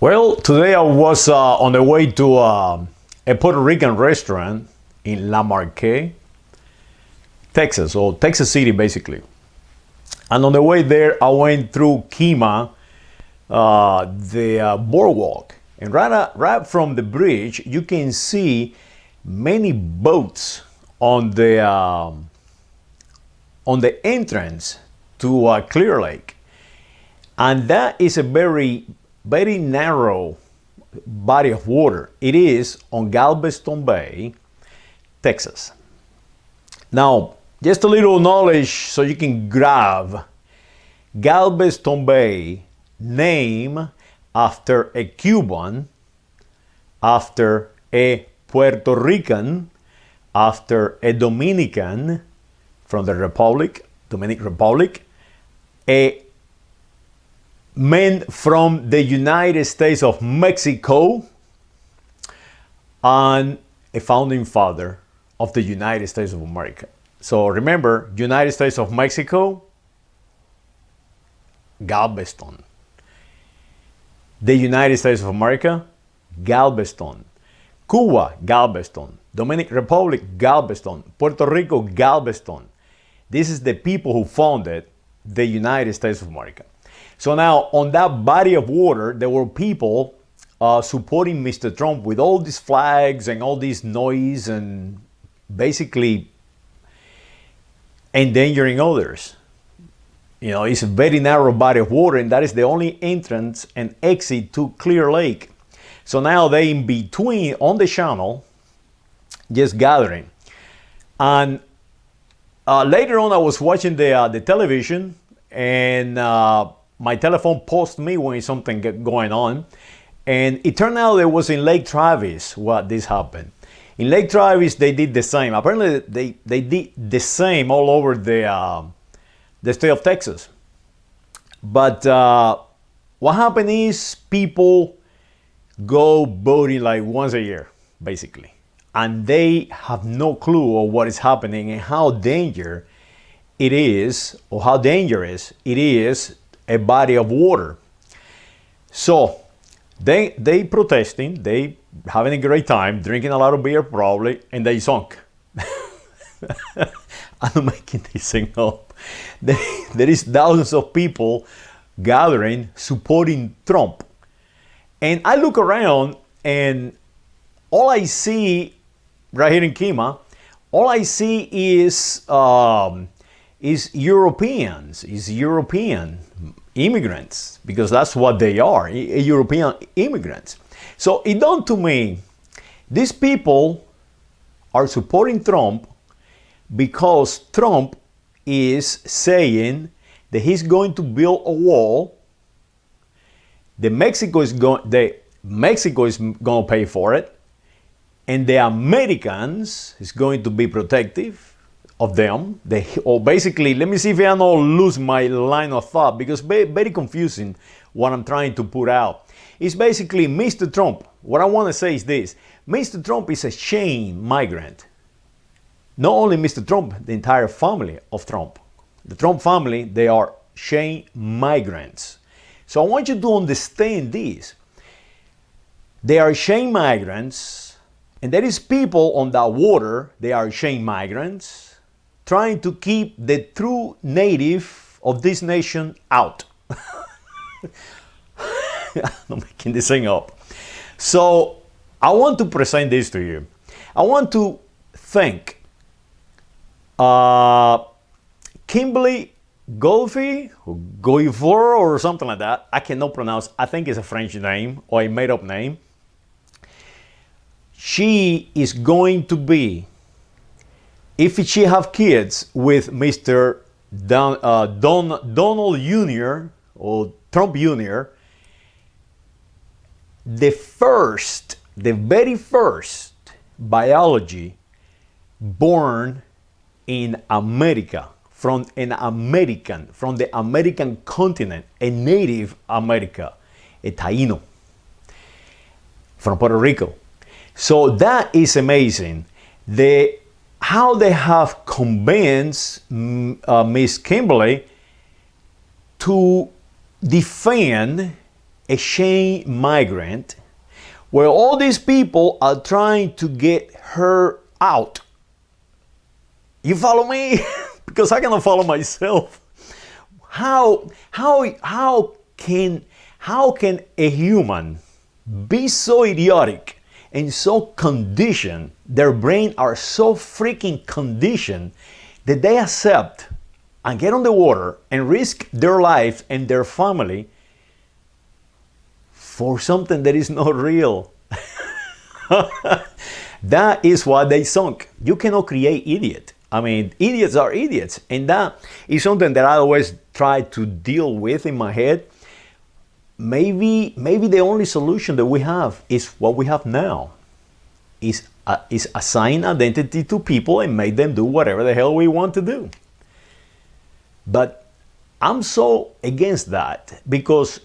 Well, today I was on the way to a Puerto Rican restaurant in La Marque, Texas, or Texas City, basically. And on the way there, I went through Kima, the boardwalk. And right from the bridge, you can see many boats on the entrance to Clear Lake. And that is a very narrow body of water. It is on Galveston Bay, Texas. Now, just a little knowledge so you can grab. Galveston Bay, named after a Cuban, after a Puerto Rican, after a Dominican from the Dominican Republic, a man from the United States of Mexico, and a founding father of the United States of America. So remember, United States of Mexico, Galveston. The United States of America, Galveston. Cuba, Galveston. Dominican Republic, Galveston. Puerto Rico, Galveston. This is the people who founded the United States of America. So now, on that body of water, there were people supporting Mr. Trump with all these flags and all this noise and basically endangering others. You know, it's a very narrow body of water, and that is the only entrance and exit to Clear Lake. So now they in between on the channel, just gathering. And later on, I was watching the television, and my telephone posted me when something going on. And it turned out it was in Lake Travis what this happened. In Lake Travis, they did the same. Apparently, they did the same all over the state of Texas. But what happened is people go boating like once a year, basically. And they have no clue of what is happening and how dangerous it is a body of water. So they protesting, they having a great time, drinking a lot of beer probably, and they sunk. I'm making this thing up. There is thousands of people gathering, supporting Trump. And I look around and all I see right here in Kima, all I see is Europeans, European immigrants, because that's what they are, European immigrants. So it dawned to me, these people are supporting Trump because Trump is saying that he's going to build a wall. Mexico is going to pay for it, and the Americans is going to be protective of them. Or basically, let me see if I don't lose my line of thought, because very confusing what I'm trying to put out. It's basically Mr. Trump. What I want to say is this. Mr. Trump is a chain migrant. Not only Mr. Trump, the entire family of Trump. The Trump family, they are chain migrants. So I want you to understand this. They are chain migrants, and there is people on that water, they are chain migrants, trying to keep the true native of this nation out. I'm making this thing up. So I want to present this to you. I want to thank Kimberly Golfi, Goifor, or something like that. I cannot pronounce. I think it's a French name or a made-up name. She is going to be, if she have kids with Mr. Donald Jr. or Trump Jr., the very first biology born in America, from the American continent, a native America, a Taino, from Puerto Rico. So that is amazing. How they have convinced Miss Kimberly to defend exchange migrant, where all these people are trying to get her out. You follow me? Because I cannot follow myself. How can a human be so idiotic and so conditioned, their brain are so freaking conditioned that they accept and get on the water and risk their life and their family for something that is not real? That is why they sunk. You cannot create idiot. I mean, idiots are idiots. And that is something that I always try to deal with in my head. Maybe the only solution that we have is what we have now. Is assign identity to people and make them do whatever the hell we want to do. But I'm so against that, because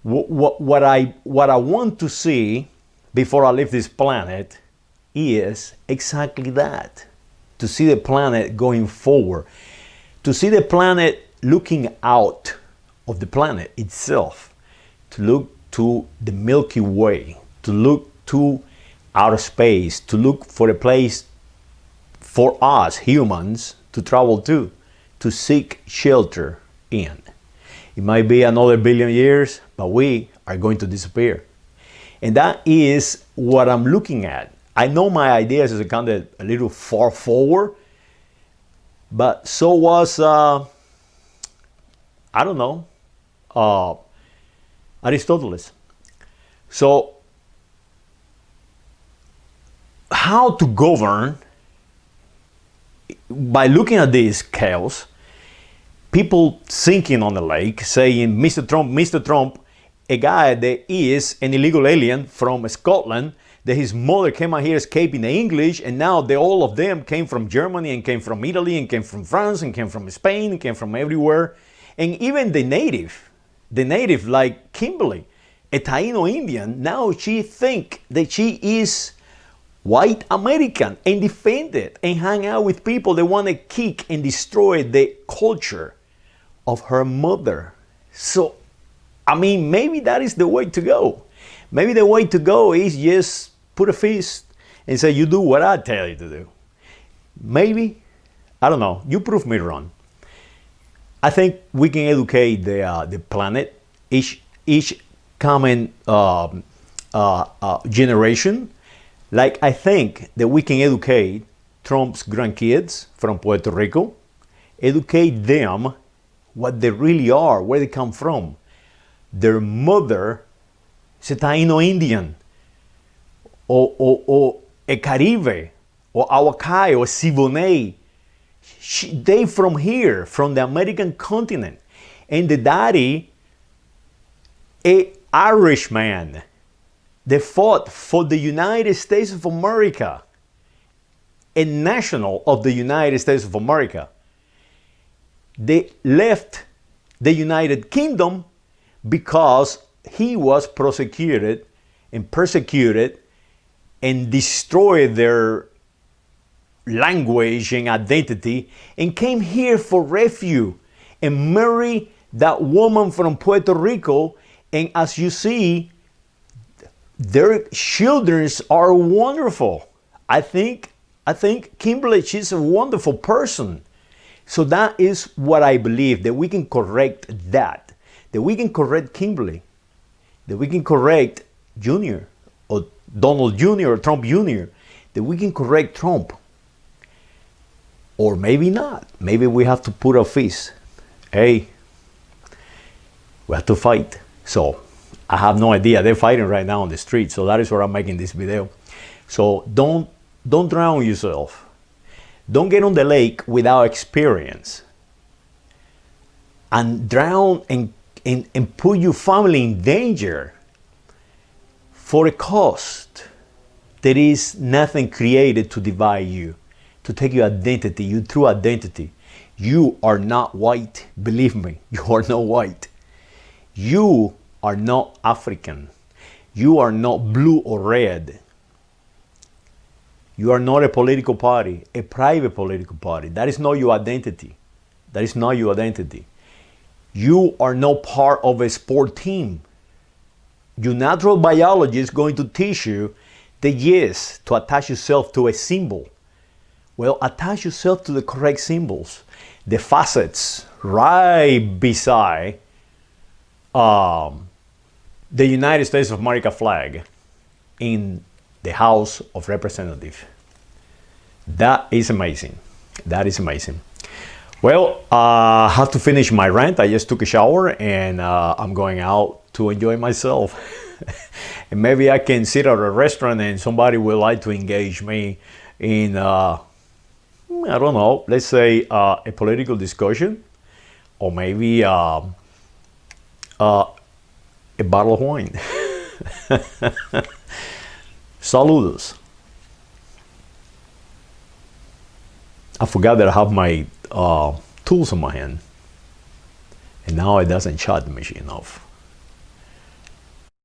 what I want to see before I leave this planet is exactly that. To see the planet going forward. To see the planet looking out of the planet itself. To look to the Milky Way. To look to outer space. To look for a place for us humans to travel to seek shelter in. It might be another billion years, but we are going to disappear. And that is what I'm looking at. I know my ideas is kind of a little far forward, but so was, I don't know, Aristotle. So, how to govern by looking at this chaos, people sinking on the lake, saying, Mr. Trump, a guy that is an illegal alien from Scotland, that his mother came out here escaping the English, and now all of them came from Germany and came from Italy and came from France and came from Spain and came from everywhere. And even the native like Kimberly, a Taino Indian, now she think that she is white American and defend it and hang out with people that want to kick and destroy the culture of her mother. So, I mean, maybe that is the way to go. Maybe the way to go is just put a fist and say, you do what I tell you to do. Maybe, I don't know, you prove me wrong. I think we can educate the planet, each coming generation. Like I think that we can educate Trump's grandkids from Puerto Rico, educate them what they really are, where they come from. Their mother is a Taino Indian, or a Caribe, or Awakay, or Siboney. They from here, from the American continent. And the daddy, a Irishman, they fought for the United States of America, a national of the United States of America. They left the United Kingdom because he was prosecuted and persecuted and destroyed their language and identity, and came here for refuge and married that woman from Puerto Rico. And as you see, their children are wonderful. I think Kimberly, she's a wonderful person. So that is what I believe, that we can correct that we can correct Kimberly, that we can correct Junior, or Donald Jr. or Trump Jr., that we can correct Trump. Or maybe not. Maybe we have to put a fist. Hey, we have to fight. So I have no idea. They're fighting right now on the street. So that is where I'm making this video. So don't drown yourself. Don't get on the lake without experience. And drown and put your family in danger for a cost that is nothing created to divide you, to take your identity, your true identity. You are not white. Believe me, you are not white. You are not African. You are not blue or red. You are not a political party, a private political party. That is not your identity. That is not your identity. You are not part of a sport team. Your natural biology is going to teach you the yes to attach yourself to a symbol. Well, attach yourself to the correct symbols. The facets right beside the United States of America flag in the House of Representatives. That is amazing. That is amazing. Well, I have to finish my rant. I just took a shower and I'm going out to enjoy myself. And maybe I can sit at a restaurant and somebody would like to engage me in, I don't know, let's say a political discussion, or maybe a bottle of wine. Saludos. I forgot that I have my tools in my hand, and now it doesn't shut the machine off.